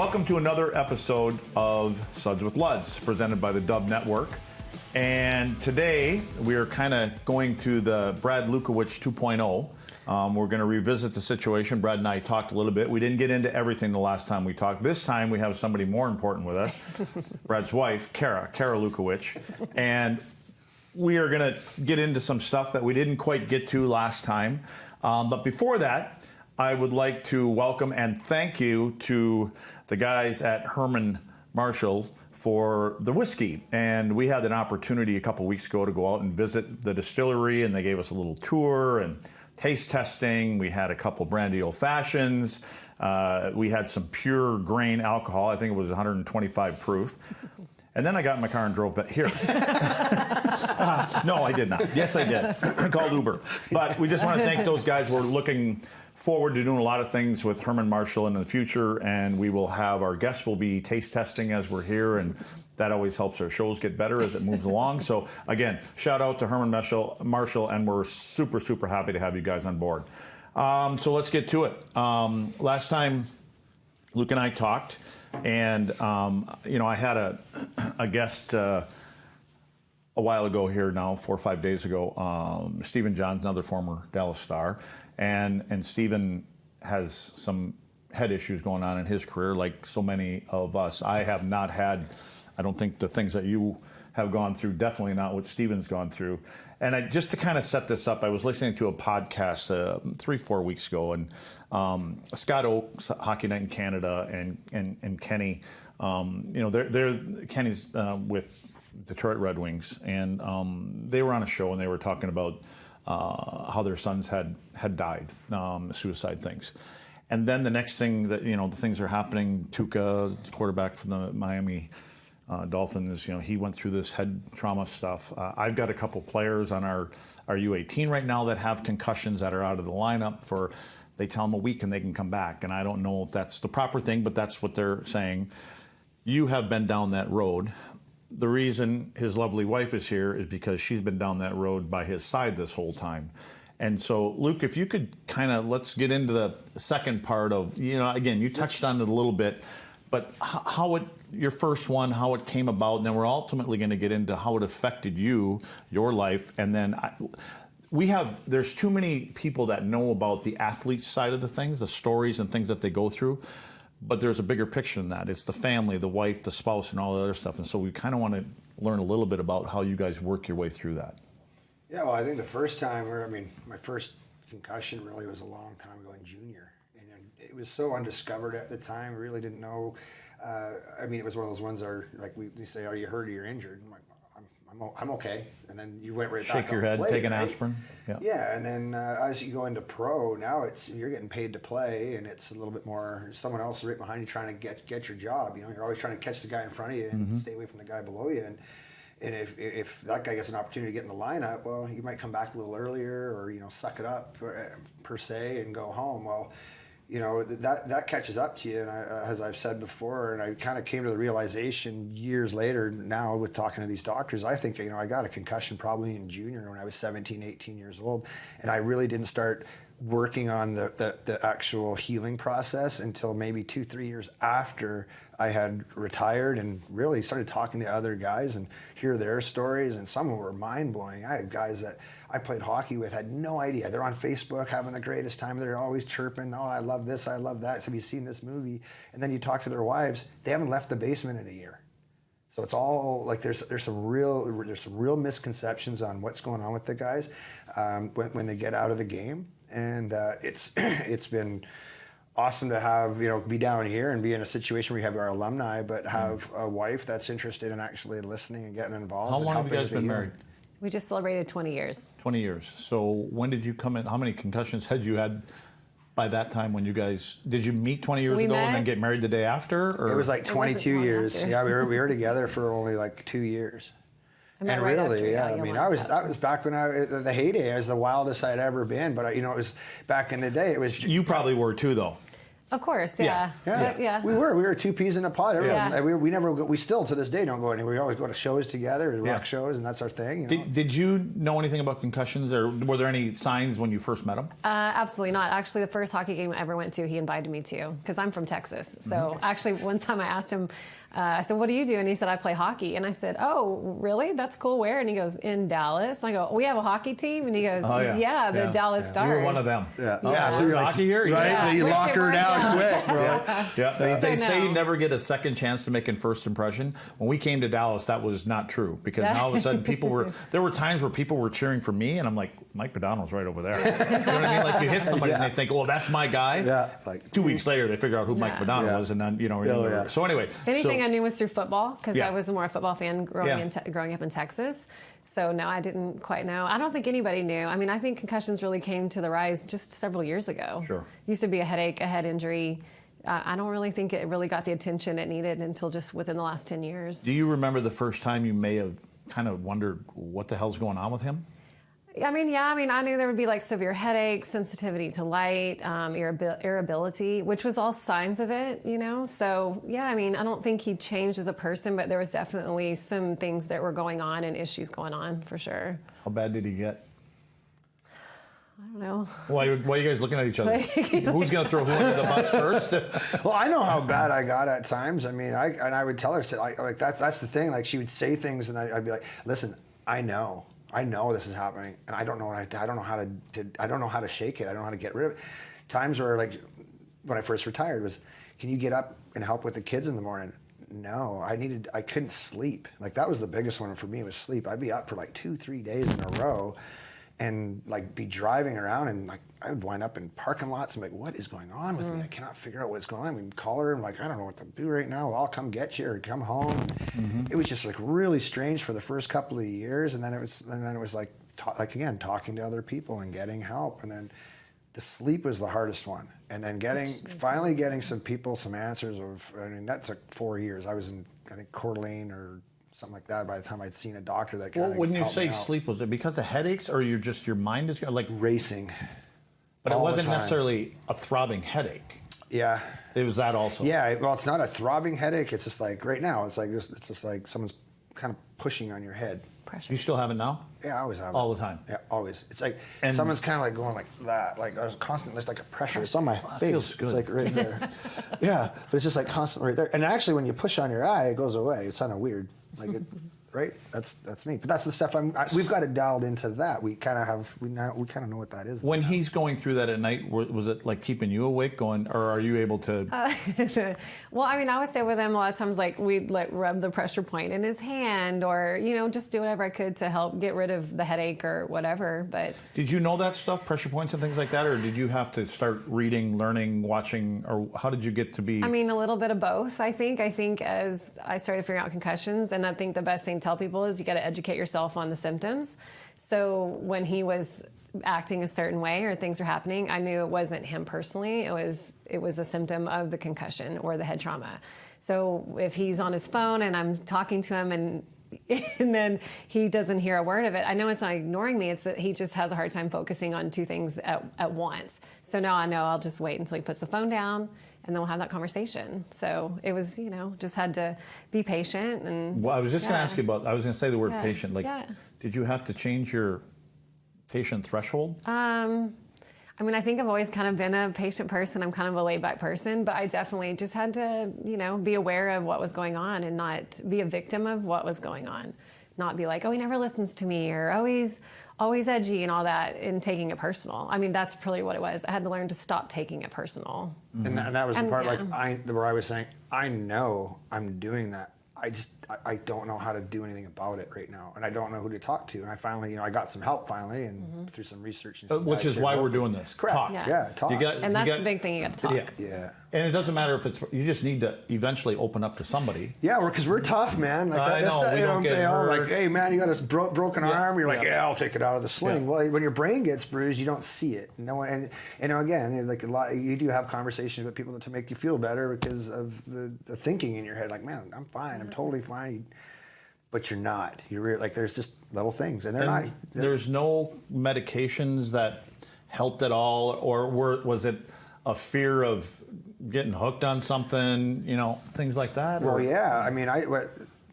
Welcome to another episode of Suds with Luds, presented by the Dub Network. And today we are kind of going to the Brad Lukowich 2.0. We're going to revisit the situation. Brad and I talked a little bit. We didn't get into everything the last time we talked. This time we have somebody more important with us, Brad's wife, Cara Lukowich. And we are going to get into some stuff that we didn't quite get to last time. But before that, I would like to welcome and thank you to the guys at Herman Marshall for the whiskey. And we had an opportunity a couple weeks ago to go out and visit the distillery, and they gave us a little tour and taste testing. We had a couple brandy old fashions. We had some pure grain alcohol. I think it was 125 proof. And then I got in my car and drove back here. No, I did not. Yes, I did. Called Uber. But we just want to thank those guys. We're looking forward to doing a lot of things with Herman Marshall in the future, and we will have our guests will be taste testing as we're here, and that always helps our shows get better as it moves along. So again, shout out to Herman Marshall, and we're super, super happy to have you guys on board. So let's get to it. Last time Luke and I talked, and I had a guest a while ago here now, 4 or 5 days ago, Stephen Johns, another former Dallas Star, and Stephen has some head issues going on in his career, like so many of us. I have not had, I don't think, the things that you have gone through, definitely not what Stephen's gone through. And just to kind of set this up, I was listening to a podcast 3-4 weeks ago, and Scott Oakes, Hockey Night in Canada, and Kenny, Kenny's with Detroit Red Wings, and they were on a show and they were talking about how their sons had died, suicide things. And then the next thing that, the things are happening, Tuukka, quarterback from the Miami Dolphins, he went through this head trauma stuff. I've got a couple players on our U18 right now that have concussions that are out of the lineup for, they tell them a week and they can come back. And I don't know if that's the proper thing, but that's what they're saying. You have been down that road. The reason his lovely wife is here is because she's been down that road by his side this whole time. And so, Luke, if you could kind of, let's get into the second part of, again, you touched on it a little bit, but your first one, how it came about, and then we're ultimately going to get into how it affected you, your life, and then there's too many people that know about the athlete side of the things, the stories and things that they go through, but there's a bigger picture than that. It's the family, the wife, the spouse, and all the other stuff, and so we kind of want to learn a little bit about how you guys work your way through that. Yeah, well, I think the first time, my first concussion really was a long time ago in junior, and it was so undiscovered at the time. We really didn't know. It was one of those ones that are like we say, "Are you hurt or you're injured?" I'm like, I'm okay, and then you went right back. Shake your head, take an aspirin. Yeah, and then as you go into pro, now you're getting paid to play, and it's a little bit more. Someone else is right behind you trying to get your job. You're always trying to catch the guy in front of you and stay away from the guy below you. And if that guy gets an opportunity to get in the lineup, well, you might come back a little earlier, or suck it up per se and go home. Well, that catches up to you, and as I've said before, and I kind of came to the realization years later now with talking to these doctors, I think, I got a concussion probably in junior when I was 17, 18 years old, and I really didn't start working on the actual healing process until maybe 2-3 years after I had retired, and really started talking to other guys and hear their stories, and some were mind-blowing. I had guys that I played hockey with, had no idea. They're on Facebook having the greatest time. They're always chirping, "Oh, I love this, I love that. Have you seen this movie?" And then you talk to their wives, they haven't left the basement in a year. So it's all like there's some real misconceptions on what's going on with the guys when they get out of the game, and it's been awesome to have be down here and be in a situation where we have our alumni, but have a wife that's interested in actually listening and getting involved. How long have you guys been married? We just celebrated 20 years. 20 years. So when did you come in? How many concussions had you had by that time when you guys, did you meet 20 years ago and then get married the day after? Or? It was like 22 years. After. Yeah, we were together for only like 2 years. And really, that was back when the heyday. It was the wildest I'd ever been. But it was back in the day. It was. You probably were too, though. Of course, yeah. Yeah. We were two peas in a pod. Everyone, Yeah. we never go, we still to this day don't go anywhere. We always go to shows together, rock shows, and that's our thing. You know? Did you know anything about concussions, or were there any signs when you first met him? Absolutely not. Actually, the first hockey game I ever went to, he invited me to, because I'm from Texas. So actually, one time I asked him, I said, "What do you do?" And he said, "I play hockey." And I said, "Oh, really? That's cool. Where?" And he goes, "In Dallas." And I go, "We have a hockey team?" And he goes, "Yeah, the Dallas Stars." You were one of them. Yeah. So you're hockey here, right? Yeah. So you Which lock it her worked down out. quick, bro. They So say no. you never get a second chance to make a first impression. When we came to Dallas, that was not true, because now all of a sudden there were times where people were cheering for me, and I'm like, Mike McDonald's right over there. You know what I mean? Like, you hit somebody and they think, "Oh, that's my guy." Yeah. Like 2 weeks later, they figure out who Mike McDonald was, and then So anyway, Anything I knew was through football, because Yeah. I was more a football fan growing up in Texas. So no, I didn't quite know. I don't think anybody knew. I mean, I think concussions really came to the rise just several years ago. Sure. Used to be a headache, a head injury. I don't really think it really got the attention it needed until just within the last 10 years. Do you remember the first time you may have kind of wondered what the hell's going on with him? I mean, I knew there would be like severe headaches, sensitivity to light, irritability, which was all signs of it, you know? So, yeah, I mean, I don't think he changed as a person, but there was definitely some things that were going on and issues going on for sure. How bad did he get? I don't know. Why are you guys looking at each other? Who's going to throw who under the bus first? Well, I know how bad I got at times. I mean, I would tell her, like that's the thing. Like, she would say things, and I'd be like, "Listen, I know this is happening, and I don't know I don't know how to shake it. I don't know how to get rid of it." Times where, like, when I first retired, was, "Can you get up and help with the kids in the morning?" No, I couldn't sleep. Like, that was the biggest one for me, was sleep. I'd be up for like 2-3 days in a row, and like be driving around, and like I would wind up in parking lots and be like, "What is going on with me? I cannot figure out what's going on." We'd call her and like, "I don't know what to do right now. Well, I'll come get you or come home." It was just like really strange for the first couple of years, and then it was like talking to other people and getting help, and then the sleep was the hardest one, and then finally getting some answers of. I mean, that took 4 years. I was in, I think, Coeur d'Alene or something like that by the time I'd seen a doctor that kind of. Well, when you helped me say out. sleep, was it because of headaches, or your mind is like Racing? But it all the wasn't time. necessarily a throbbing headache. Yeah. It was that also. Yeah. Well, it's not a throbbing headache. It's just like right now. It's like this. It's just like someone's kind of pushing on your head. Pressure. You still have it now? Yeah, I always have it. All the time? Yeah, always. It's like And- someone's kind of like going like that. Like I was constantly, it's like a pressure. It's on my face. feels good. It's like right there. Yeah, but it's just like constantly right there. And actually, when you push on your eye, it goes away. It's kind of weird. Like it, right? That's me. But that's the stuff we've got it dialed into that. We kind of know what that is. When he's going through that at night, was it like keeping you awake, or are you able to? Well, I mean, I would say with him a lot of times, like we'd like rub the pressure point in his hand, or just do whatever I could to help get rid of the headache or whatever. But Did you know that stuff, pressure points and things like that, or did you have to start reading, learning, watching, or how did you get to be? I mean, a little bit of both. I think as I started figuring out concussions, and I think the best thing to tell people is you got to educate yourself on the symptoms. So when he was acting a certain way or things were happening, I knew it wasn't him personally. It was a symptom of the concussion or the head trauma. So if he's on his phone and I'm talking to him and then he doesn't hear a word of it, I know it's not ignoring me. It's that he just has a hard time focusing on two things at once. So now I know I'll just wait until he puts the phone down, and then we'll have that conversation. So it was, just had to be patient. And Well, I was just going to ask you about. I was going to say the word Yeah. patient. Like, Yeah. did you have to change your patient threshold? I mean, I think I've always kind of been a patient person. I'm kind of a laid-back person, but I definitely just had to, be aware of what was going on and not be a victim of what was going on. Not be like, oh, he never listens to me, or oh, he's always edgy and all that, and taking it personal. I mean, that's really what it was. I had to learn to stop taking it personal. And that was the And, part, yeah. where I was saying, I know I'm doing that. I don't know how to do anything about it right now, and I don't know who to talk to. And I finally, I got some help finally, and through some research. And Which is why we're doing this. Correct. Talk. Yeah, talk. And that's the big thing, you got to talk. Yeah. Yeah. And it doesn't matter if it's. You just need to eventually open up to somebody. Yeah, because we're tough, man. Like I that's know, we don't get hurt. like, hey, man, you got a broken arm. You're like, Yeah. yeah, I'll take it out of the sling. Yeah. Well, when your brain gets bruised, you don't see it. No one, and again, like a lot, you do have conversations with people to make you feel better because of the thinking in your head. Like, man, I'm fine. I'm totally fine. But you're not. You're like, there's just little things, and they're not. There's no medications that helped at all, or was it a fear of getting hooked on something, things like that? Well, yeah. I mean,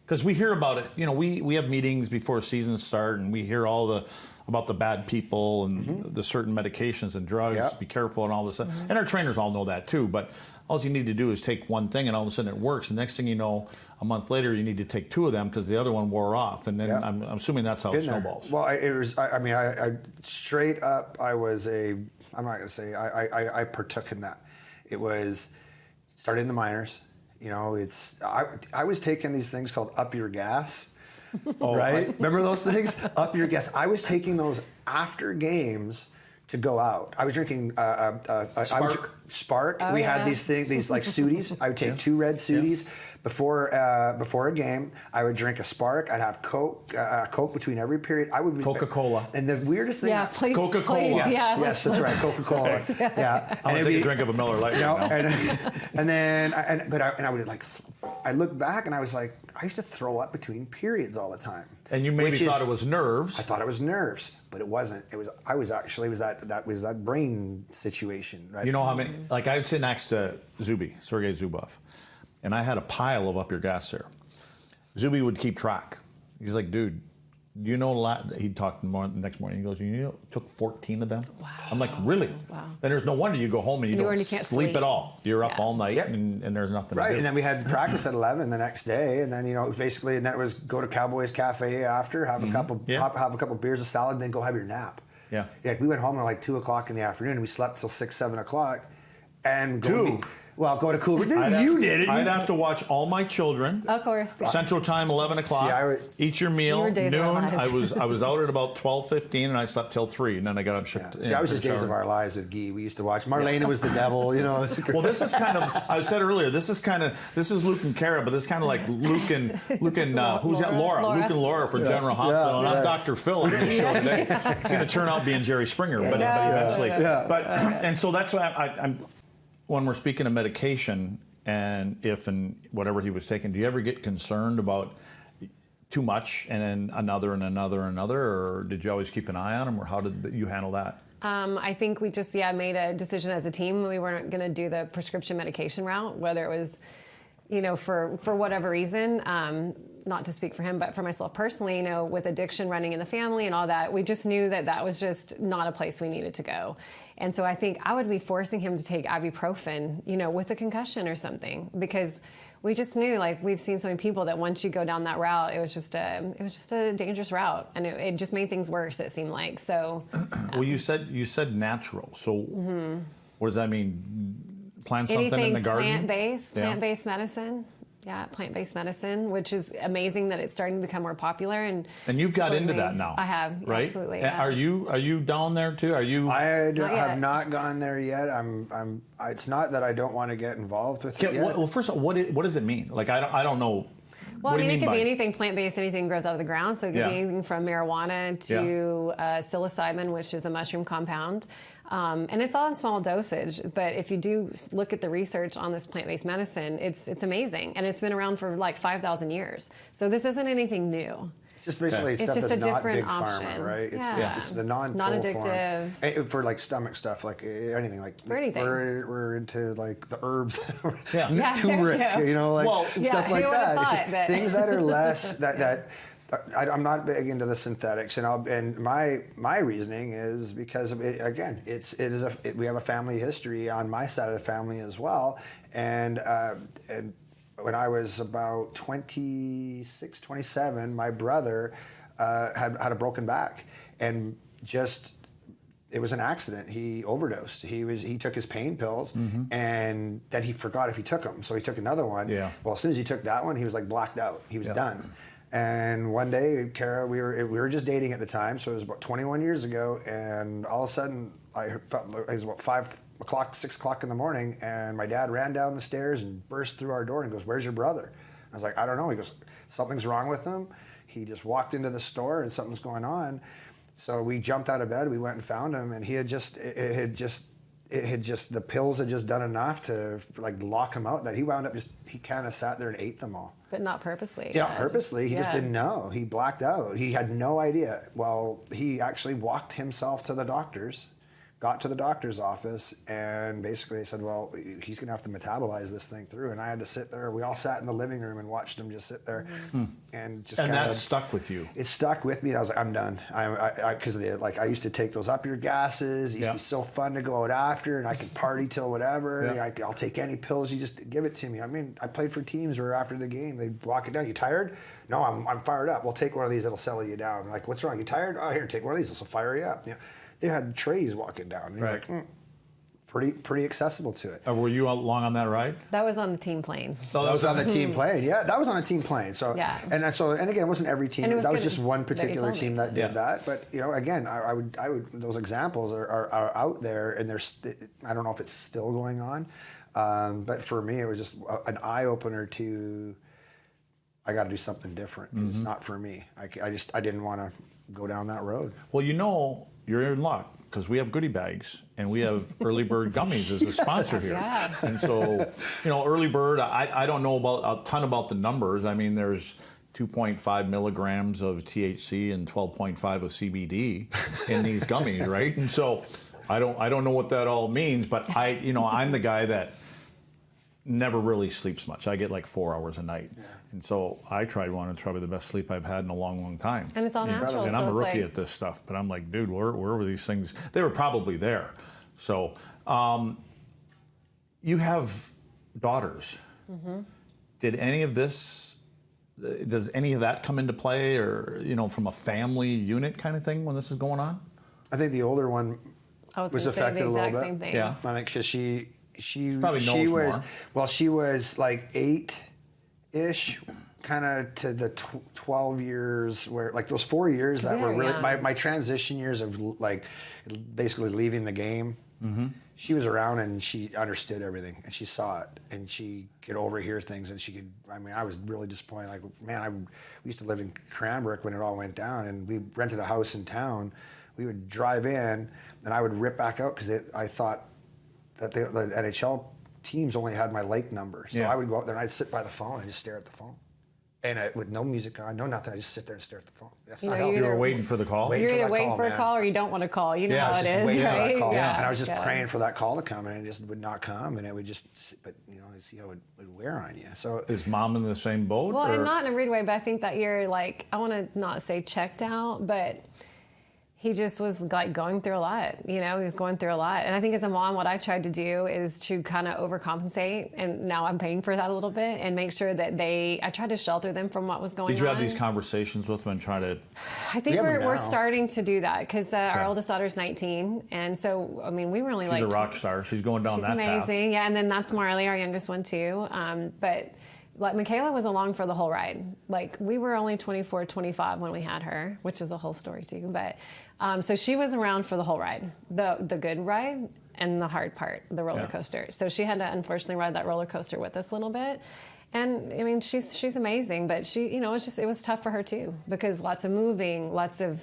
because we hear about it. We have meetings before seasons start, and we hear about the bad people and the certain medications and drugs. Yep. Be careful and all this stuff. And our trainers all know that too. But all you need to do is take one thing, and all of a sudden it works. The next thing you know, a month later, you need to take 2 of them because the other one wore off. And then I'm assuming that's how it snowballs. Well, I straight up, I'm not going to say, I partook in that. It was, started in the minors. I was taking these things called Up Your Gas. Right? Remember those things? Up Your Gas. I was taking those after games to go out. I was drinking Spark. We had these like Sudis. I would take 2 red Sudis before a game. I would drink a Spark. I'd have Coke between every period. I would Coca-Cola. And the weirdest thing. Yeah, please. Coca-Cola. Please, yeah. Yes, that's right. Coca-Cola. Yeah. I'm gonna take a drink of a Miller Lite. I would I look back and I was like, I used to throw up between periods all the time. And you maybe thought it was nerves. I thought it was nerves, but it wasn't. It was that brain situation, right? You know how many? Like I'd sit next to Sergei Zubov, and I had a pile of Up Your Gas there. Zuby would keep track. He's like, dude, do you know a lot? He'd talk the next morning. He goes, it took 14 of them. Wow. I'm like, really? Wow. Then there's no wonder you go home and you don't can't sleep at all. You're up all night Yep. and there's nothing to do. And then we had practice at 11 the next day, and then basically, and then it was go to Cowboys Cafe after, have a couple beers, a salad, and then go have your nap. Yeah. Yeah. We went home at like 2 o'clock in the afternoon, and we slept till 6, 7 o'clock, and go to Cooper. You did it. I'd have to watch all my children. Of course. Yeah. Central Time, 11 o'clock. Eat your meal. Days noon. of our lives. I was out at about 12:15, and I slept till 3, and then I got up. I was just Days of Our Lives with Guy. We used to watch. Marlena was the devil. Well, this is kind of. I said earlier. This is Luke and Cara, but it's kind of like Luke and who's that? Laura. Luke and Laura from General Hospital, and I'm Dr. Phil on this show today. It's going to turn out being Jerry Springer, but eventually. But and so that's why I'm. When we're speaking of medication and whatever he was taking, do you ever get concerned about too much and then another and another and another, or did you always keep an eye on him, or how did you handle that? I think we just made a decision as a team. We weren't going to do the prescription medication route, whether it was, for whatever reason. Not to speak for him, but for myself personally, with addiction running in the family and all that, we just knew that was just not a place we needed to go. And so I think I would be forcing him to take ibuprofen, with a concussion or something, because we just knew, we've seen so many people that once you go down that route, it was just a dangerous route, and it just made things worse. It seemed like so. Well, you said natural. So what does that mean? Plant something Anything in the garden. Plant-based medicine. Yeah, plant-based medicine, which is amazing that it's starting to become more popular. And you've got into that now. I have, right? Absolutely. Yeah. Are you down there too? Are you? I have not gone there yet. It's not that I don't want to get involved with it yet. Well, first of all, what does it mean? I don't know. Well, it could be anything plant-based, anything grows out of the ground. So it could be anything from marijuana to psilocybin, which is a mushroom compound. And it's all in small dosage. But if you do look at the research on this plant-based medicine, it's amazing. And it's been around for 5,000 years. So this isn't anything new. Just basically it's stuff just that's a not different big option. pharma, right? It's the non-addictive form. For stomach stuff, anything for anything. We're into the herbs, turmeric, stuff like that. It's just things that are less I'm not big into the synthetics, and my reasoning is because again, we have a family history on my side of the family as well, and when I was about 26, 27, my brother had a broken back, and it was an accident. He overdosed. He took his pain pills, and then he forgot if he took them, so he took another one. Yeah. Well, as soon as he took that one, he was blacked out. He was done. And one day, Cara, we were just dating at the time, so it was about 21 years ago, and all of a sudden, it was about 5 o'clock, 6 o'clock in the morning, and my dad ran down the stairs and burst through our door and goes, "Where's your brother?" I was like, "I don't know." He goes, "Something's wrong with him. He just walked into the store and something's going on." So we jumped out of bed, we went and found him, and the pills had just done enough to lock him out that he wound up he kind of sat there and ate them all. But not purposely. Yeah, not purposely. He just didn't know. He blacked out. He had no idea. Well, he actually walked himself to the doctors, got to the doctor's office, and basically they said, well, he's going to have to metabolize this thing through. And I had to sit there. We all sat in the living room and watched him just sit there. And just And that stuck with you. It stuck with me. And I was like, I'm done. Because I used to take those up your gases. It used to be so fun to go out after, and I could party till whatever. Yeah. I'll take any pills. You just give it to me. I mean, I played for teams where after the game, they'd walk it down. You tired? No, I'm fired up. Well, take one of these. It'll settle you down. I'm like, what's wrong? You tired? Oh, here, take one of these. This will fire you up. You know, they had trays walking down. And you're Right. like, pretty accessible to it. Were you long on that ride? That was on the team planes. Oh, That was on the team plane. Yeah, that was on a team plane. So Yeah. and again, it wasn't every team. And it was That was good just one that you particular told me. team that did Yeah. that. But you know, again, I would those examples are out there, and I don't know if it's still going on, but for me, it was just an eye opener to. I got to do something different because it's not for me. I didn't want to go down that road. Well, you know, you're in luck because we have goodie bags and we have Early Bird Gummies as a sponsor here. Yeah. And so, you know, Early Bird, I don't know a ton about the numbers. I mean, there's 2.5 milligrams of THC and 12.5 of CBD in these gummies, right? And so I don't know what that all means, but I'm the guy that never really sleeps much. I get like 4 hours a night. Yeah. And so I tried one. It's probably the best sleep I've had in a long, long time. And it's all natural. And so I'm a it's rookie like, at this stuff, but I'm like, dude, where were these things? They were probably there. So you have daughters. Mm-hmm. Did any of this, does any of that come into play, or, you know, from a family unit kind of thing when this is going on? I think the older one I was was going to say affected the a little exact bit. same thing. Yeah. I think because she probably knows she was more. well, she was like 8-ish, kind of to the 12 years where like those 4 years that we were were really young. my transition years of like basically leaving the game. Mm-hmm. She was around and she understood everything and she saw it and she could overhear things and she could. I mean, I was really disappointed. Like, man, we used to live in Cranbrook when it all went down, and we rented a house in town. We would drive in and I would rip back out because I thought that the NHL teams only had my lake number. So Yeah. I would go out there and I'd sit by the phone and just stare at the phone. And with no music on, no nothing, I just sit there and stare at the phone. That's You not know, how You either- were waiting for the call? Wait. You're for either that waiting call, for a man. call or you don't want to call. You know Yeah, I how was it just is, waiting for right? that call. Yeah. And I was just Yeah. praying for that call to come, and it just would not come, and it would just, but you know, see how it would wear on you. So Is mom in the same boat? Well, or? and not in a rude way, but I think that you're like, I want to not say checked out, but he just was like going through a lot. You know, he was going through a lot. And I think as a mom, what I tried to do is to kind of overcompensate. And now I'm paying for that a little bit and make sure that I tried to shelter them from what was going on. Did you have these conversations with them and try to? I think have them we're now. starting to do that because our oldest daughter's 19. And so, I mean, we were only She's like a rock star. She's going down she's that amazing. Yeah, and then that's Marley, our youngest one too. But like Michaela was along for the whole ride. Like we were only 24, 25 when we had her, which is a whole story too. But so she was around for the whole ride, the good ride and the hard part, the roller coaster. So she had to unfortunately ride that roller coaster with us a little bit. And I mean, she's amazing, but she, you know, it was tough for her too because lots of moving, lots of,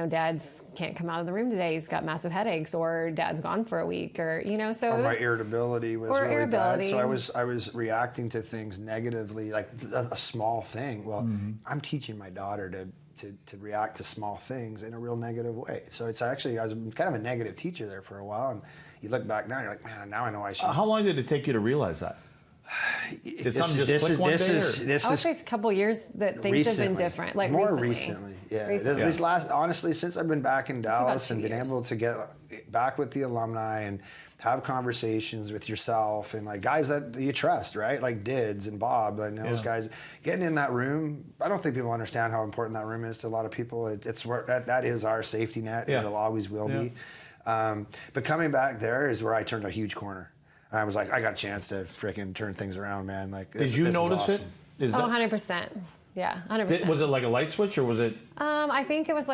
dad's can't come out of the room today. He's got massive headaches, or dad's gone for a week, or so. or it my was, irritability was or really irritability. bad. So I was reacting to things negatively, like a small thing. Well, I'm teaching my daughter to react to small things in a real negative way. So it's actually, I was kind of a negative teacher there for a while, and you look back now, and you're like, man, now I know I should. How long did it take you to realize that? Did something just this click is one this day? is or- this I would is say it's a couple years that things have been different. Like more recently. Yeah. Recently. These last, honestly, since I've been back in Dallas 2 and been years. able to get back with the alumni and have conversations with yourself and like guys that you trust, right? Like Dids and Bob and those Yeah. guys, getting in that room. I don't think people understand how important that room is to a lot of people. It's where that is our safety net. Yeah. And it always will Yeah. be. But coming back there is where I turned a huge corner. And I was like, I got a chance to freaking turn things around, man. Like, Did you this is notice awesome. it? Is Oh, that, 100%. Yeah, 100%. was it like a light switch, or was it? I think it was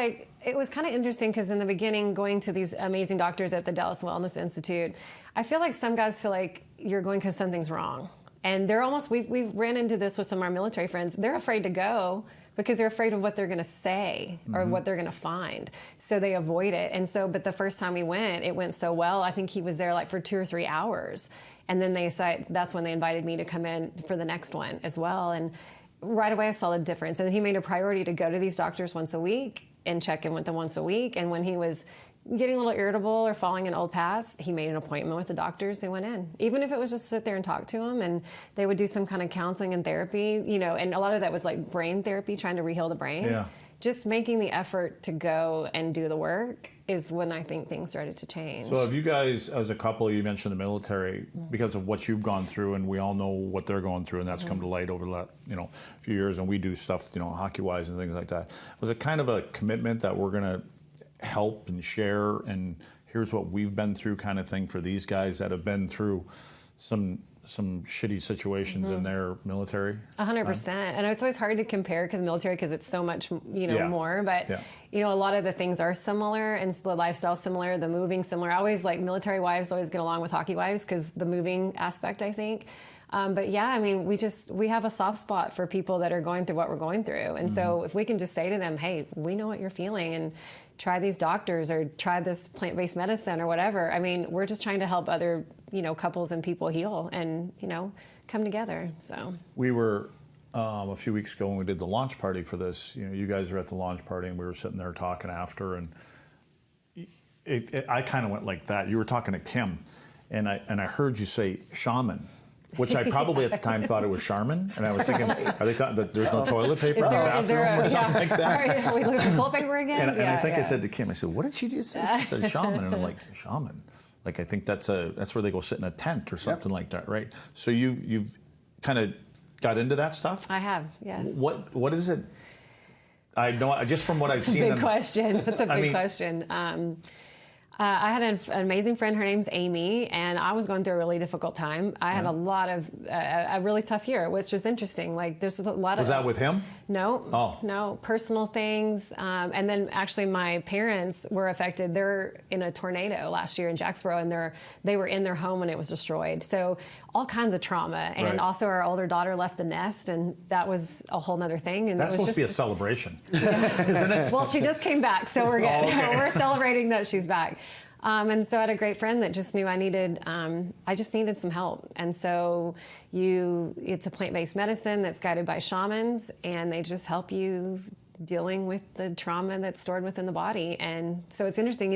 kind of interesting because in the beginning, going to these amazing doctors at the Dallas Wellness Institute, I feel like some guys feel like you're going because something's wrong. And they're almost, we've ran into this with some of our military friends. They're afraid to go because they're afraid of what they're going to say or what they're going to find. So they avoid it. And so, but the first time we went, it went so well. I think he was there like for 2 or 3 hours. And then that's when they invited me to come in for the next one as well. And right away I saw the difference. And he made a priority to go to these doctors once a week and check in with them once a week. And when he was getting a little irritable or following an old path, he made an appointment with the doctors. They went in, even if it was just to sit there and talk to him, and they would do some kind of counseling and therapy, and a lot of that was like brain therapy, trying to reheal the brain. Yeah. Just making the effort to go and do the work is when I think things started to change. So have you guys, as a couple, you mentioned the military, because of what you've gone through, and we all know what they're going through, and that's come to light over the few years, and we do stuff, hockey-wise and things like that. Was it kind of a commitment that we're going to help and share, and here's what we've been through kind of thing for these guys that have been through some shitty situations in their military? 100%. And it's always hard to compare because military, because it's so much, more. But, a lot of the things are similar, and the lifestyle similar, the moving similar. I always like military wives always get along with hockey wives because the moving aspect, I think. But yeah, I mean, we have a soft spot for people that are going through what we're going through. And so if we can just say to them, hey, we know what you're feeling, and try these doctors or try this plant-based medicine or whatever. I mean, we're just trying to help other, couples and people heal and, come together. So we were a few weeks ago when we did the launch party for this, you guys were at the launch party and we were sitting there talking after, and I kind of went like that. You were talking to Kim, and I heard you say shaman, which I probably at the time thought it was Charmin, and I was thinking, are they thought that there's no toilet paper in the bathroom or something like that? Are we looking for toilet paper again? And I think I said to Kim, I said, what did she just say? She said shaman, and I'm like, shaman? Like, I think that's where they go sit in a tent or something like that, right? So you've kind of got into that stuff? I have, yes. What is it? I know, just from what I've seen. That's a big question. That's a big question. I had an amazing friend. Her name's Amy, and I was going through a really difficult time. I had a lot of a really tough year, which was interesting. Like, there's a lot of. Was that with him? No. Oh. No, personal things. And then actually, my parents were affected. They're in a tornado last year in Jacksboro, and they were in their home when it was destroyed. So all kinds of trauma, and also our older daughter left the nest, and that was a whole nother thing. And that's supposed to be a celebration, isn't it? Well, she just came back, so we're good. Oh, okay. We're celebrating that she's back. And so I had a great friend that just knew I just needed some help. And so it's a plant-based medicine that's guided by shamans, and they just help you dealing with the trauma that's stored within the body. And so it's interesting,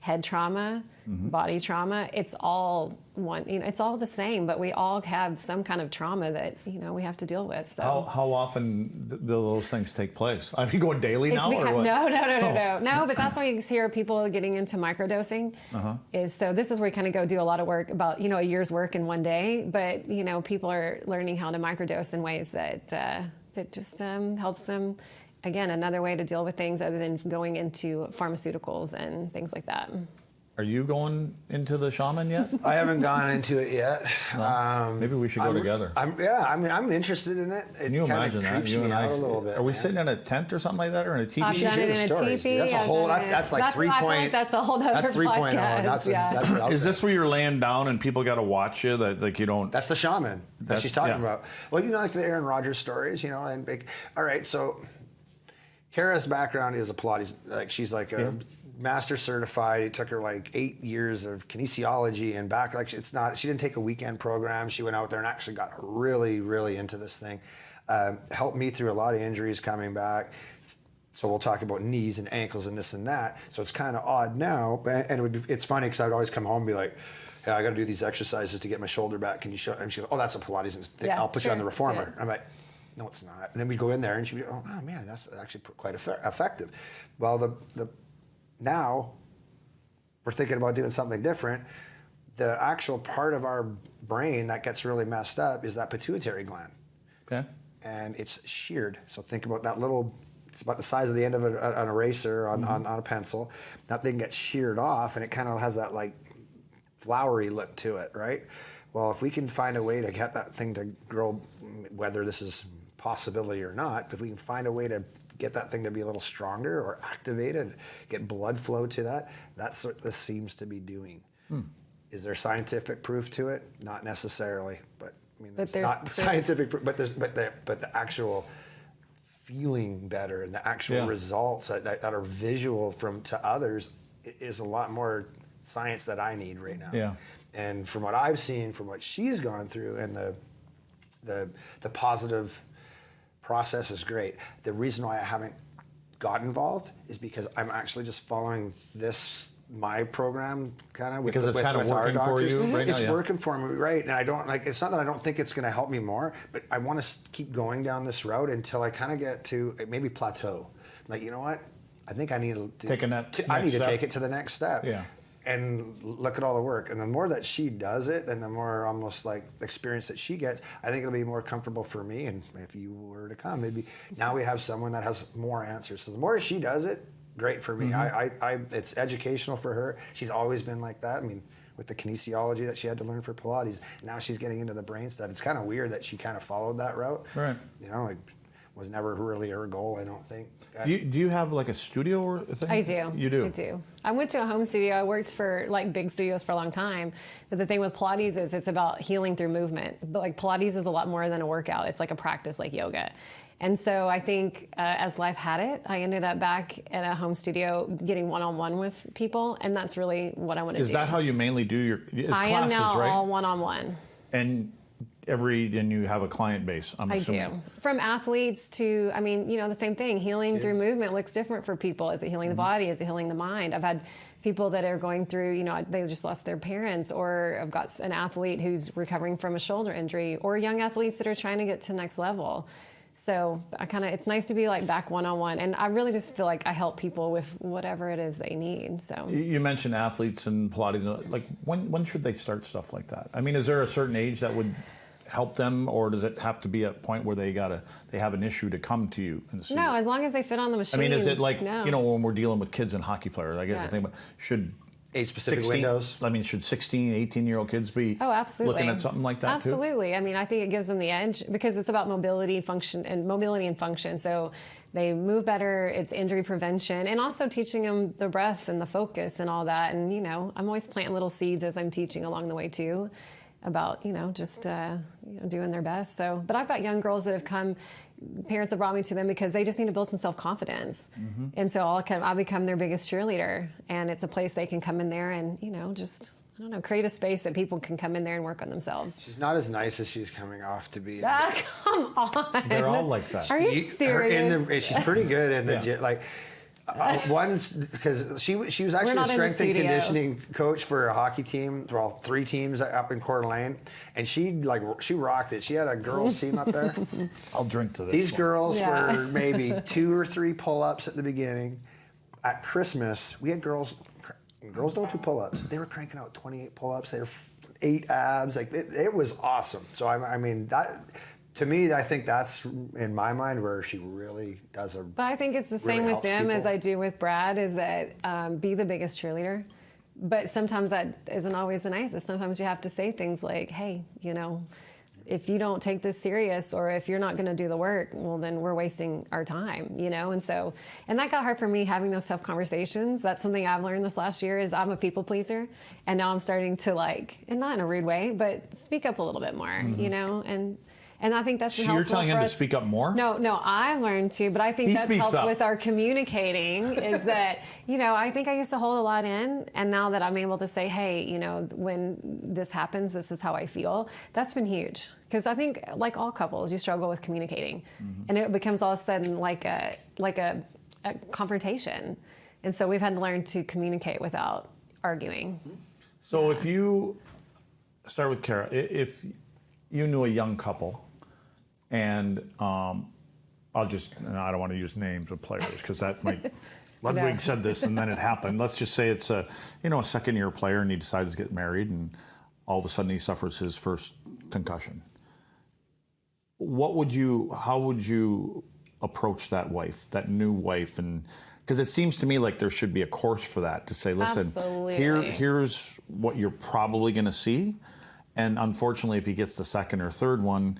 head trauma, body trauma, it's all one, it's all the same, but we all have some kind of trauma that, we have to deal with. So how often do those things take place? Are you going daily now? Or what? No, but that's why you hear people getting into microdosing. So this is where you kind of go do a lot of work about, a year's work in one day, but, people are learning how to microdose in ways that just helps them. Again, another way to deal with things other than going into pharmaceuticals and things like that. Are you going into the shaman yet? I haven't gone into it yet. No. Maybe we should go together. I'm interested in it. Can you imagine that? You and I, a little bit. Are we sitting in a tent or something like that, or in a teepee? I've done it in a teepee. That's a whole. That's like 3 point. That's a whole other That's 3.0. That's is this where you're laying down and people got to watch you? That like you don't. That's the shaman that she's talking about. Well, like the Aaron Rodgers stories, and all right, so. Cara's background is a Pilates. She's like a master certified. It took her like 8 years of kinesiology and back. She didn't take a weekend program. She went out there and actually got really, really into this thing. Helped me through a lot of injuries coming back. So we'll talk about knees and ankles and this and that. So it's kind of odd now, and it's funny because I would always come home and be like, "Hey, I got to do these exercises to get my shoulder back. Can you show?" And she goes, "Oh, that's a Pilates thing. I'll put you on the reformer." I'm like, "No, it's not." And then we go in there, and she'd be, "Oh man, that's actually quite effective." Well, now we're thinking about doing something different. The actual part of our brain that gets really messed up is that pituitary gland. Okay. And it's sheared. So think about that little. It's about the size of the end of an eraser on a pencil. That thing gets sheared off, and it kind of has that like flowery look to it, right? Well, if we can find a way to get that thing to grow, whether this is possibility or not, if we can find a way to get that thing to be a little stronger or activated, get blood flow to that, that's what this seems to be doing. Is there scientific proof to it? Not necessarily, but I mean, there's not scientific proof, but the actual feeling better and the actual results that are visual to others is a lot more science that I need right now. Yeah. And from what I've seen, from what she's gone through, and the positive process is great. The reason why I haven't got involved is because I'm actually just following this my program kind of Because it's kind of working for you right now. It's working for me, right? And I don't like. It's not that I don't think it's going to help me more, but I want to keep going down this route until I kind of get to maybe plateau. Like, you know what? I think I need to take it to the next step. Yeah. And look at all the work. And the more that she does it, and the more almost like experience that she gets, I think it'll be more comfortable for me. And if you were to come, maybe now we have someone that has more answers. So the more she does it, great for me. It's educational for her. She's always been like that. I mean, with the kinesiology that she had to learn for Pilates, now she's getting into the brain stuff. It's kind of weird that she kind of followed that route. Right. You know, like, was never really her goal, I don't think. Do you have like a studio or a thing? I do. You do? I do. I went to a home studio. I worked for like big studios for a long time. But the thing with Pilates is it's about healing through movement. But like Pilates is a lot more than a workout. It's like a practice like yoga. And so I think as life had it, I ended up back at a home studio getting one-on-one with people. And that's really what I want to do. Is that how you mainly do your classes, I am now right? all one-on-one. And you have a client base, I'm assuming. I do. From athletes to, I mean, you know, the same thing. Healing through movement looks different for people. Is it healing the body? Is it healing the mind? I've had people that are going through, you know, they just lost their parents, or I've got an athlete who's recovering from a shoulder injury, or young athletes that are trying to get to the next level. So it's nice to be like back one-on-one. And I really just feel like I help people with whatever it is they need. So you mentioned athletes and Pilates. Like when should they start stuff like that? I mean, is there a certain age that would help them, or does it have to be a point where they have an issue to come to you in the studio? No, as long as they fit on the machine. I mean, is it like, no. you know, when we're dealing with kids and hockey players, I guess Yeah. the thing about should Age-specific windows. I mean, should 16, 18-year-old kids be looking at something like that too? Absolutely. I mean, I think it gives them the edge because it's about mobility, function, and mobility and function. So they move better. It's injury prevention, and also teaching them the breath and the focus and all that. And you know, I'm always planting little seeds as I'm teaching along the way too, about just doing their best. So, but I've got young girls that have come. Parents have brought me to them because they just need to build some self-confidence. And so I'll become their biggest cheerleader. And it's a place they can come in there and, just, I don't know, create a space that people can come in there and work on themselmes. She's not as nice as she's coming off to be. Come on. They're all like that. Are you serious? She's pretty good in the gym. Like, because she was actually a strength and conditioning coach for a hockey team, well, 3 teams up in Coeur d'Alene, and she rocked it. She had a girls team up there. I'll drink to this. These girls were maybe 2 or 3 pull-ups at the beginning. At Christmas, we had girls don't do pull-ups. They were cranking out 28 pull-ups. They were 8 abs. Like it was awesome. So I mean that. To me, I think that's, in my mind, where she really does a. But I think it's the same with them as I do with Brad, is that be the biggest cheerleader. But sometimes that isn't always the nicest. Sometimes you have to say things like, hey, if you don't take this serious, or if you're not going to do the work, well, then we're wasting our time, And so, and that got hard for me, having those tough conversations. That's something I've learned this last year, is I'm a people pleaser. And now I'm starting to and not in a rude way, but speak up a little bit more, And I think that's helpful. You're telling him to speak up more? No, I've learned to, but I think that's helped with our communicating. Is that I think I used to hold a lot in, and now that I'm able to say, hey, when this happens, this is how I feel. That's been huge, because I think, like all couples, you struggle with communicating, and it becomes all of a sudden like a confrontation, and so we've had to learn to communicate without arguing. So if you start with Cara, if you knew a young couple. And I don't want to use names of players because that might, Ludwig said this and then it happened. Let's just say it's a second-year player and he decides to get married and all of a sudden he suffers his first concussion. How would you approach that new wife? And because it seems to me like there should be a course for that, to say, listen, here's what you're probably going to see. And unfortunately, if he gets the second or third one,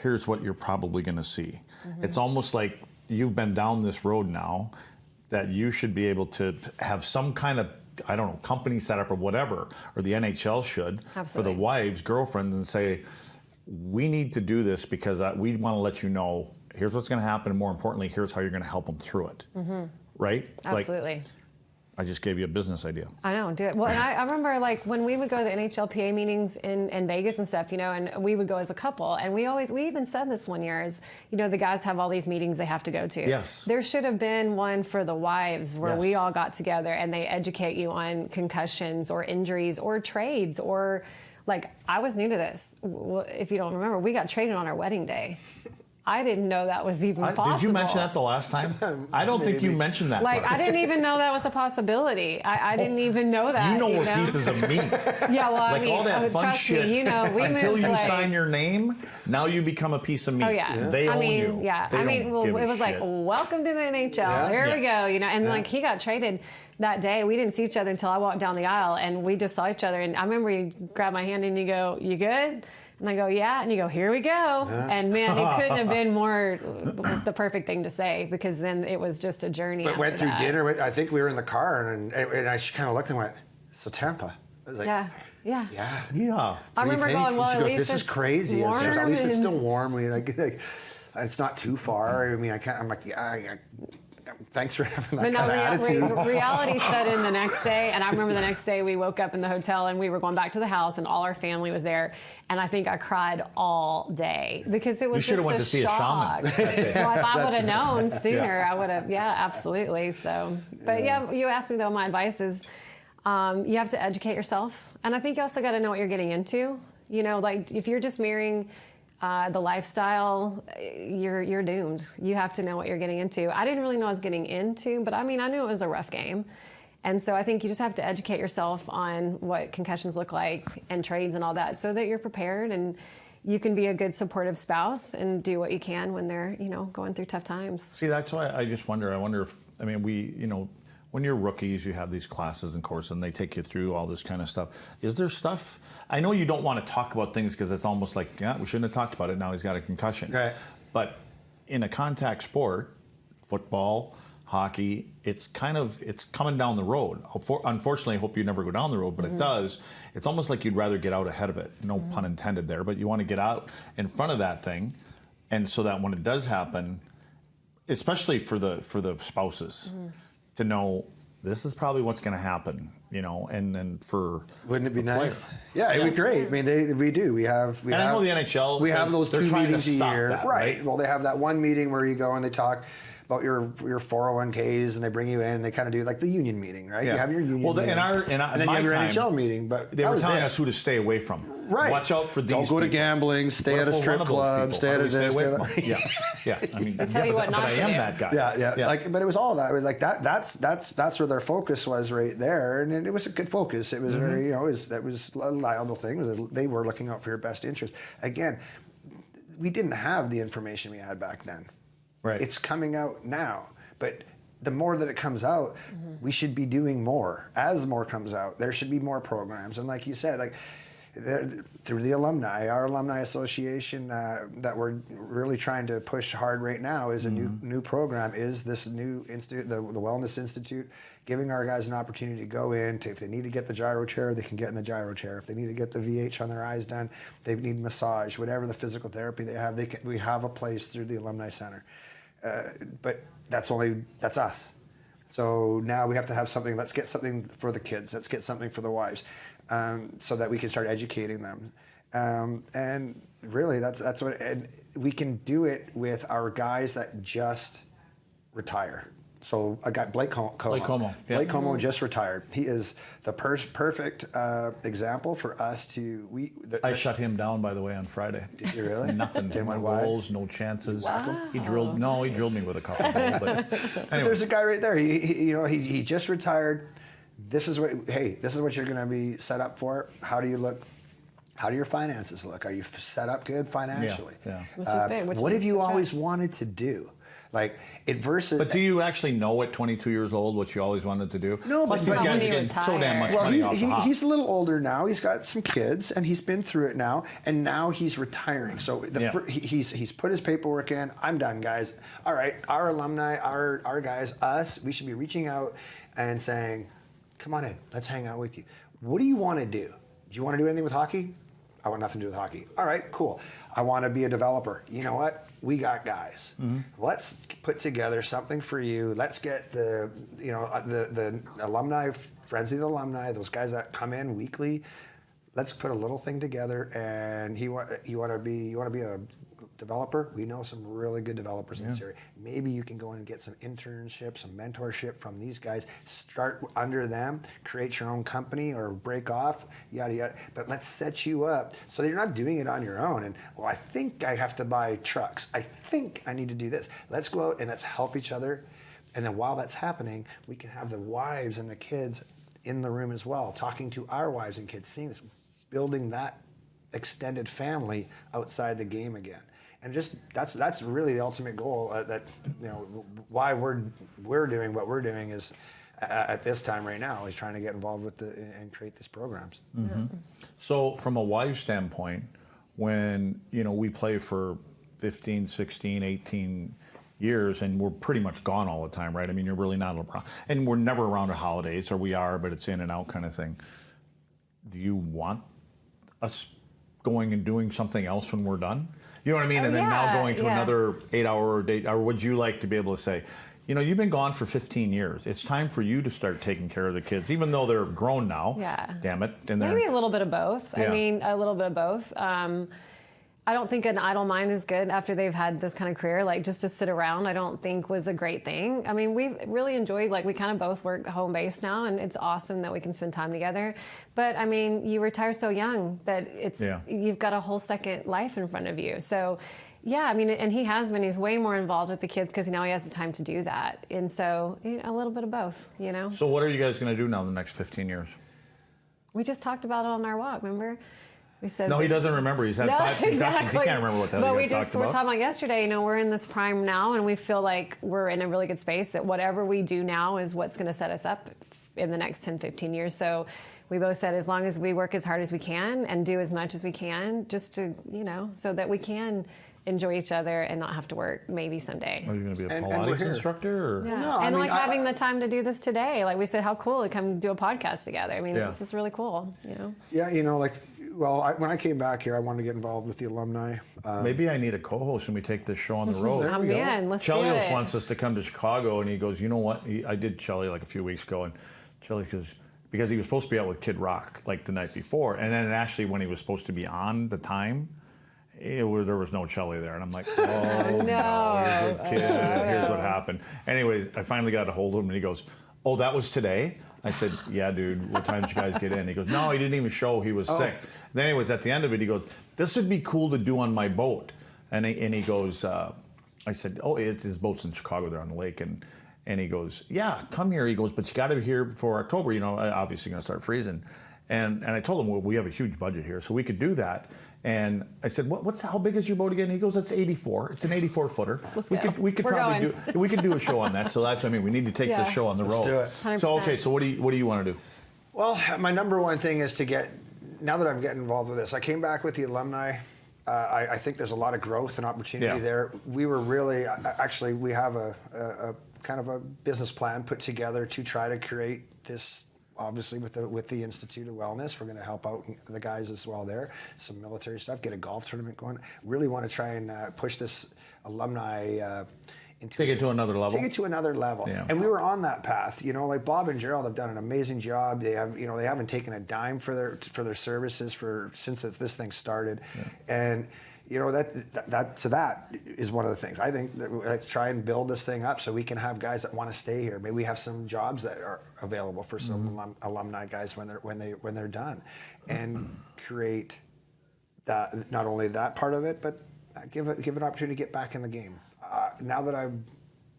here's what you're probably going to see. It's almost like you've been down this road now, that you should be able to have some kind of, I don't know, company set up or whatever, or the NHL should, for the wives, girlfriends, and say, we need to do this because we want to let you know, here's what's going to happen, and more importantly, here's how you're going to help them through it. Right? Absolutely. I just gave you a business idea. I know, do it. Well, and I remember like when we would go to the NHLPA meetings in Vegas and stuff, and we would go as a couple. And we even said this one year is, the guys have all these meetings they have to go to. Yes. There should have been one for the wives where Yes. we all got together and they educate you on concussions or injuries or trades or like, I was new to this. If you don't remember, we got traded on our wedding day. I didn't know that was even possible. Did you mention that the last time? I don't think you mentioned that. Like, part. I didn't even know that was a possibility. I didn't even know that. You know we're pieces of meat. Yeah, well, Like I mean, all that fun trust shit. me, we until moved you like, sign your name, now you become a piece of meat. Oh yeah, They own you. Yeah, They don't well, give it a was like, shit. welcome to the NHL. Yeah. Here we Yeah. go, and like he got traded that day. We didn't see each other until I walked down the aisle, and we just saw each other. And I remember you grabbed my hand and you go, "You good?" And I go, "Yeah." And you go, "Here we go." Yeah. And man, it couldn't have been more the perfect thing to say, because then it was just a journey. But after went through that. dinner. I think we were in the car, and I kind of looked and went, "So Tampa." I was like, Yeah. Yeah. Yeah. I What do you remember think? going, well, She at goes, least this is it's crazy. warm. She goes, at least it's and- still warm. It's not too far. I mean, I can't. I'm like, yeah. Thanks for having that But no, kind of attitude. reality set in the next day. And I remember the next day we woke up in the hotel and we were going back to the house and all our family was there. And I think I cried all day because it was You should just have went a to see a shock. shaman that day. Well, if I would have known sooner, I would have, absolutely. So, but you asked me though, my advice is you have to educate yourself. And I think you also got to know what you're getting into. Like if you're just marrying the lifestyle, you're doomed. You have to know what you're getting into. I didn't really know what I was getting into, but I mean, I knew it was a rough game. And so I think you just have to educate yourself on what concussions look like and trades and all that so that you're prepared and you can be a good supportive spouse and do what you can when they're, going through tough times. See, that's why I just wonder. I wonder if, when you're rookies, you have these classes and courses, and they take you through all this kind of stuff. Is there stuff? I know you don't want to talk about things because it's almost like, we shouldn't have talked about it. Now he's got a concussion. Right. But in a contact sport, football, hockey, it's coming down the road. Unfortunately, I hope you never go down the road, but it does. It's almost like you'd rather get out ahead of it. No pun intended there, but you want to get out in front of that thing, and so that when it does happen, especially for the spouses, to know this is probably what's going to happen, and then for Wouldn't it be the nice? player. Yeah, it'd be great. I mean, we do. We have. And I know the NHL. We have those they're 2 trying to meetings a stop year, that, right? Well, they have that one meeting where you go and they talk about your 401ks and they bring you in and they kind of do like the union meeting, right? Yeah. You have your union Well, meeting. and then you my have your time, NHL meeting, but they that were was telling it. us who to stay away from. Right. Watch out for these. Don't go to people. gambling. Stay What at if a we're strip one of those club. people? Stay How at do a we stay this. away Stay from at them? Yeah. I mean, They tell you what not but to I am do. that guy. Yeah. But it was all that. It was like that. That's where their focus was right there, and it was a good focus. It was very, that was a liable thing. They were looking out for your best interest. Again, we didn't have the information we had back then. Right. It's coming out now, but the more that it comes out, we should be doing more. As more comes out, there should be more programs. And like you said, like through the alumni, our alumni association that we're really trying to push hard right now is a new program. Is this new institute, the Wellness Institute, giving our guys an opportunity to go in. If they need to get the gyro chair, they can get in the gyro chair. If they need to get the VH on their eyes done, they need massage, whatever the physical therapy they have. We have a place through the Alumni Center. But that's us. So now we have to have something. Let's get something for the kids. Let's get something for the wives, so that we can start educating them. And really, that's what. And we can do it with our guys that just retire. So I got Blake Como. Yeah. Blake Como just retired. He is the perfect example for us to. I shut him down, by the way, on Friday. Did you really? Nothing. Didn't No went wide? goals, no chances. Wow. He drilled me with a couple. But anyway. There's a guy right there. He just retired. This is what you're going to be set up for. How do you look? How do your finances look? Are you set up good financially? Yeah. Which is big. Which What have leads you to always stress. wanted to do? Like it versus. But do you actually know at 22 years old what you always wanted to do? No, Plus but- these but guys when are you getting so damn much retire- money off the hop. he's a little older now. He's got some kids, and he's been through it now. And now he's retiring. So he's put his paperwork in. I'm done, guys. All right, our alumni, our guys, us. We should be reaching out and saying, "Come on in. Let's hang out with you. What do you want to do? Do you want to do anything with hockey? I want nothing to do with hockey. All right, cool. I want to be a developer. You know what? We got guys. Let's put together something for you. Let's get the alumni, friends of the alumni, those guys that come in weekly. Let's put a little thing together. And you want to be a developer? We know some really good developers in this area. Maybe you can go in and get some internship, some mentorship from these guys. Start under them, create your own company or break off, yada yada. But let's set you up so that you're not doing it on your own. And I think I have to buy trucks. I think I need to do this. Let's go out and let's help each other. And then while that's happening, we can have the wives and the kids in the room as well, talking to our wives and kids, seeing this, building that extended family outside the game again. And just that's really the ultimate goal. Why we're doing what we're doing is at this time right now is trying to get involved with and create these programs. Mm-hmm. So from a wife standpoint, when we play for 15, 16, 18 years, and we're pretty much gone all the time, right? I mean, you're really not around, and we're never around at holidays, or we are, but it's in and out kind of thing. Do you want us going and doing something else when we're done? You know what I mean? And then now going to another 8-hour date, or would you like to be able to say, you've been gone for 15 years. It's time for you to start taking care of the kids, even though they're grown now. Yeah. Damn it. And maybe a little bit of both. Yeah. I mean, a little bit of both. I don't think an idle mind is good after they've had this kind of career. Like, just to sit around, I don't think was a great thing. I mean, we've really enjoyed, we kind of both work home-based now, and it's awesome that we can spend time together. But, I mean, you retire so young that you've got a whole second life in front of you. So, yeah, I mean, and he's way more involved with the kids because now he has the time to do that. And so, a little bit of both, So what are you guys going to do now in the next 15 years? We just talked about it on our walk, remember? We said, no, he doesn't remember. He's had 5 concussions. He can't remember what the hell we're talking about yesterday. We're in this prime now, and we feel like we're in a really good space. That whatever we do now is what's going to set us up in the next 10, 15 years. So we both said, as long as we work as hard as we can and do as much as we can, just to so that we can enjoy each other and not have to work maybe someday. Are you going to be a Pilates instructor? Or? Yeah. No, and having the time to do this today. Like we said, how cool to come do a podcast together. I mean, this is really cool. Yeah, when I came back here, I wanted to get involved with the alumni. Maybe I need a co-host and we take this show on the road. I'm in. Let's do it. Chelios wants us to come to Chicago, and he goes, you know what? I did Chelly a few weeks ago, and Chelly goes, because he was supposed to be out with Kid Rock the night before, and then actually when he was supposed to be on the time, there was no Chelly there, and I'm like, oh no, here's with Kid, here's what happened. Anyways, I finally got a hold of him, and he goes, oh, that was today? I said, yeah, dude, what time did you guys get in? He goes, no, he didn't even show. He was sick. Then anyways, at the end of it, he goes, this would be cool to do on my boat. And he goes, I said, oh, his boat's in Chicago there on the lake. And he goes, yeah, come here. He goes, but you got to be here before October. Obviously going to start freezing. And I told him, well, we have a huge budget here, so we could do that. And I said, how big is your boat again? He goes, it's 84. It's an 84-footer. We could probably do a show on that. So that's what I mean. We need to take this show on the road. Let's do it. 100%. So okay, so what do you want to do? Well, my number one thing is now that I'm getting involved with this, I came back with the alumni. I think there's a lot of growth and opportunity there. We were really, actually, we have a kind of a business plan put together to try to create this. Obviously, with the Institute of Wellness, we're going to help out the guys as well there. Some military stuff, get a golf tournament going. Really want to try and push this alumni take it to another level. Take it to another level. Yeah. And we were on that path. Bob and Gerald have done an amazing job. They have, they haven't taken a dime for their services since this thing started, and. That is one of the things. I think that let's try and build this thing up so we can have guys that want to stay here. Maybe we have some jobs that are available for some alumni guys when they're done, and create that, not only that part of it, but give an opportunity to get back in the game. Now that I've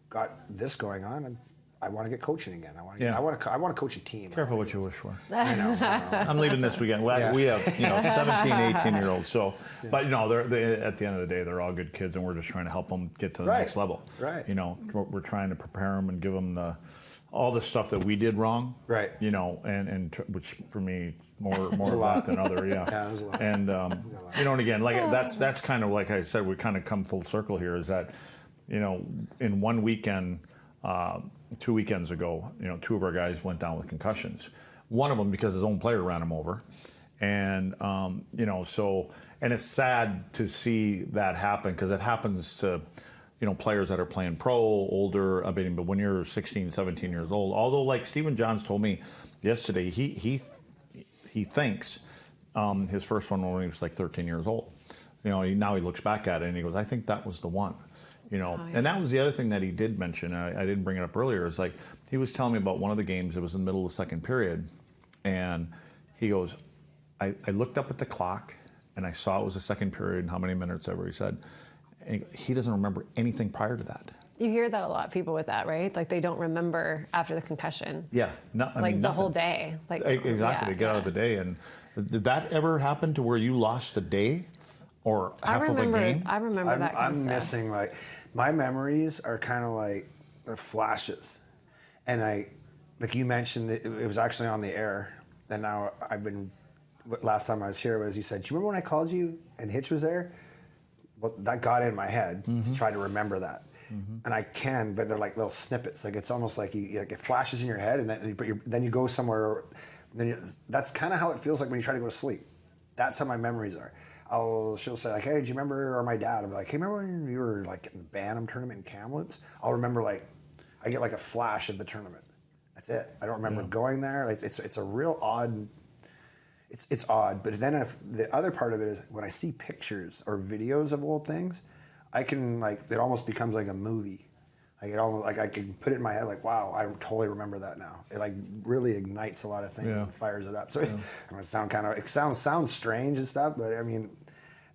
got this going on, I want to get coaching again. I want to coach a team. Careful what you wish for. I know. I'm leaving this weekend. We have 17, 18-year-olds. So, but they're at the end of the day, they're all good kids, and we're just trying to help them get to the next level. Right. We're trying to prepare them and give them all the stuff that we did wrong. Right. And which for me more of that than other. Yeah. There's a lot. And and again, that's kind of like I said, we kind of come full circle here. Is that in one weekend. 2 weekends ago, 2 of our guys went down with concussions. One of them because his own player ran him over, and and it's sad to see that happen because it happens to players that are playing pro, older. I mean, but when you're 16, 17 years old, although like Stephen Johns told me yesterday, he thinks his first one when he was like 13 years old. Now he looks back at it and he goes, I think that was the one. And that was the other thing that he did mention. I didn't bring it up earlier. Is like he was telling me about one of the games. It was in the middle of the second period, and he goes, I looked up at the clock and I saw it was the second period and how many minutes ever. He said, and he doesn't remember anything prior to that. You hear that a lot, people with that, right? Like they don't remember after the concussion. Yeah, I mean, the whole day. Like exactly, to get out of the day. And did that ever happen to where you lost a day or half of a game? I remember that kind of stuff. I'm missing like my memories are kind of like they're flashes, and like you mentioned it was actually on the air, and now last time I was here was you said, do you remember when I called you and Hitch was there? Well, that got in my head to try to remember that. And I can, but they're like little snippets. Like it's almost like it flashes in your head, and then you go somewhere. That's kind of how it feels like when you try to go to sleep. That's how my memories are. She'll say like, hey, do you remember? Or my dad will be like, hey, remember when you were like in the Bantam tournament in Kamloops? I'll remember I get like a flash of the tournament. That's it. I don't remember going there. It's a real odd. It's odd, but then the other part of it is when I see pictures or videos of old things, I can it almost becomes like a movie. Like it almost I can put it in my head like, wow, I totally remember that now. It really ignites a lot of things and fires it up. So it sounds strange and stuff, but I mean,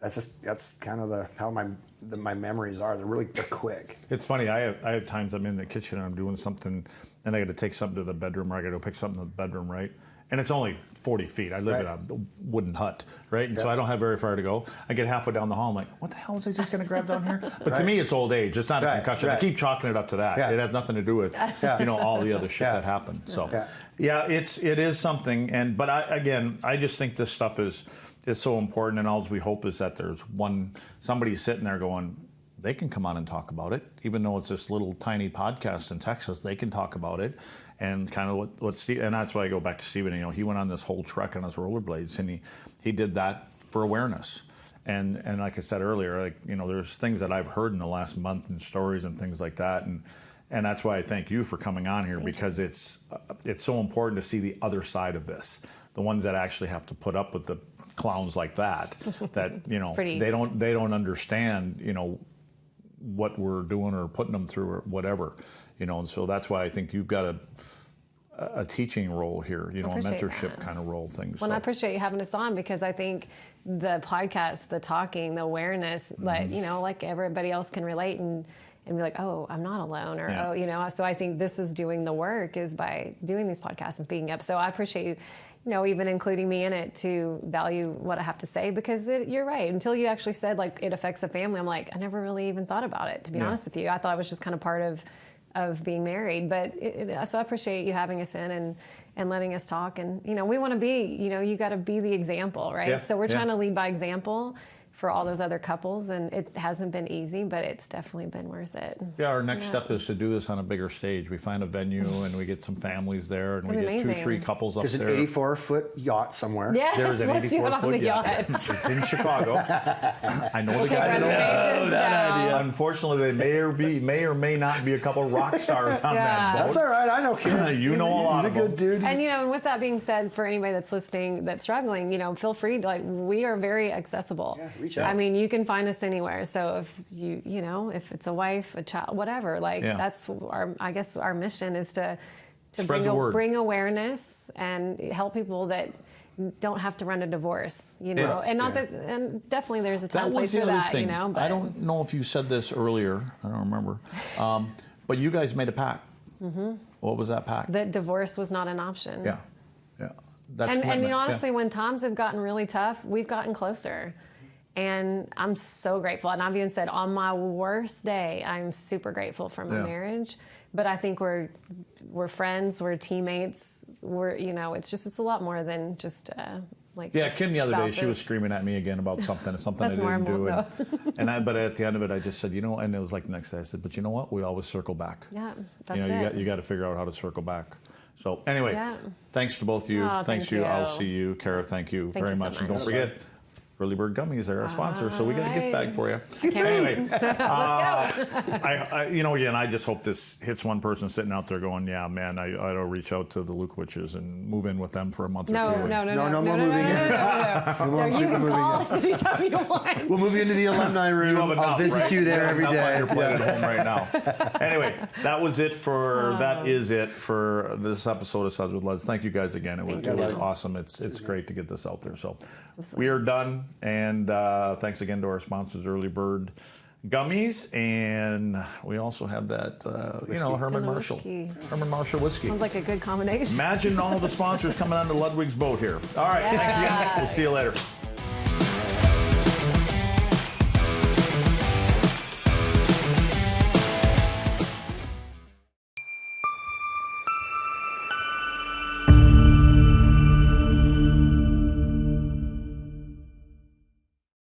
that's kind of how my memories are. They're quick. It's funny. I have times I'm in the kitchen and I'm doing something, and I got to take something to the bedroom, or I got to pick something to the bedroom, right? And it's only 40 feet. I live in a wooden hut, right? And so I don't have very far to go. I get halfway down the hall. I'm like, what the hell was I just going to grab down here? But to me, it's old age. It's not a concussion. I keep chalking it up to that. It has nothing to do with all the other shit that happened. So it is something. But I just think this stuff is so important. And all we hope is that there's somebody sitting there going, they can come on and talk about it, even though it's this little tiny podcast in Texas. They can talk about it, and kind of what Steve, and that's why I go back to Steven. He went on this whole trek on his rollerblades, and he did that for awareness. And like I said earlier, there's things that I've heard in the last month and stories and things like that, and that's why I thank you for coming on here, because it's so important to see the other side of this, the ones that actually have to put up with the clowns like that they don't understand what we're doing or putting them through or whatever, and so that's why I think you've got a teaching role here, a mentorship kind of role thing. Well, I appreciate you having us on, because I think the podcast, the talking, the awareness, like everybody else can relate and be like, oh, I'm not alone, or so I think this is doing the work, is by doing these podcasts and speaking up. So I appreciate you, even including me in it, to value what I have to say, because you're right. Until you actually said it affects the family, I'm like, I never really even thought about it, to be honest with you. I thought it was just kind of part of being married. But so I appreciate you having us in and letting us talk. And we want to be, you got to be the example, right? Yeah. So we're trying to lead by example for all those other couples, and it hasn't been easy, but it's definitely been worth it. Yeah, our next step is to do this on a bigger stage. We find a venue and we get some families there, and we get 2-3 couples up there. There's an 84-foot yacht somewhere. Yeah, there's an 84-foot yacht. It's in Chicago. I know the guy that idea. Unfortunately, there may or may not be a couple rock stars on that boat. That's all right. I know Karen. You know a lot of them. He's a good dude. And with that being said, for anybody that's listening that's struggling, feel free to we are very accessible. Yeah, reach out. I mean, you can find us anywhere. So if if it's a wife, a child, whatever, that's our mission is to bring awareness and help people that don't have to run a divorce, and and definitely there's a time and place for that, But I don't know if you said this earlier. I don't remember. But you guys made a pact. Mm-hmm. What was that pact? That divorce was not an option. Yeah. That's and honestly, when times have gotten really tough, we've gotten closer. And I'm so grateful. And I've even said on my worst day, I'm super grateful for my marriage. But I think we're friends, we're teammates, it's a lot lot more than just Kim the other spouses. day, she was screaming at me again about something That's I didn't normal, do. But at the end of it, I just said, and it was like the next day, I said, but you know what? We always circle back. Yeah, that's it. You got to figure out how to circle back. So anyway, thanks to both of you. Oh, thanks thank to you. you. I'll see you. Cara, thank you very much. So And don't forget, Early Bird Gummies are our sponsor, so we got a gift bag for you. Can't Anyway, wait. Let's go. again, I just hope this hits one person sitting out there going, yeah, man, I'll reach out to the Lukowiches and move in with them for a month or No, two. no, no, No, no, no no, more no, moving no, in. no, no, no, no. You can call us anytime you want. We'll move you into the alumni room. You have enough, I'll visit right? you there every Enough on day. your plate at home right now. Anyway, that is it for this episode of Suds with Luds. Thank you guys again. It was awesome. It's great to get this out there. So we are done, and thanks again to our sponsors, Early Bird Gummies, and we also have that Herman And the Marshall, whiskey. Herman Marshall whiskey. Sounds like a good combination. Imagine all the sponsors coming on to Ludwig's boat here. All right, thanks again. We'll see you later.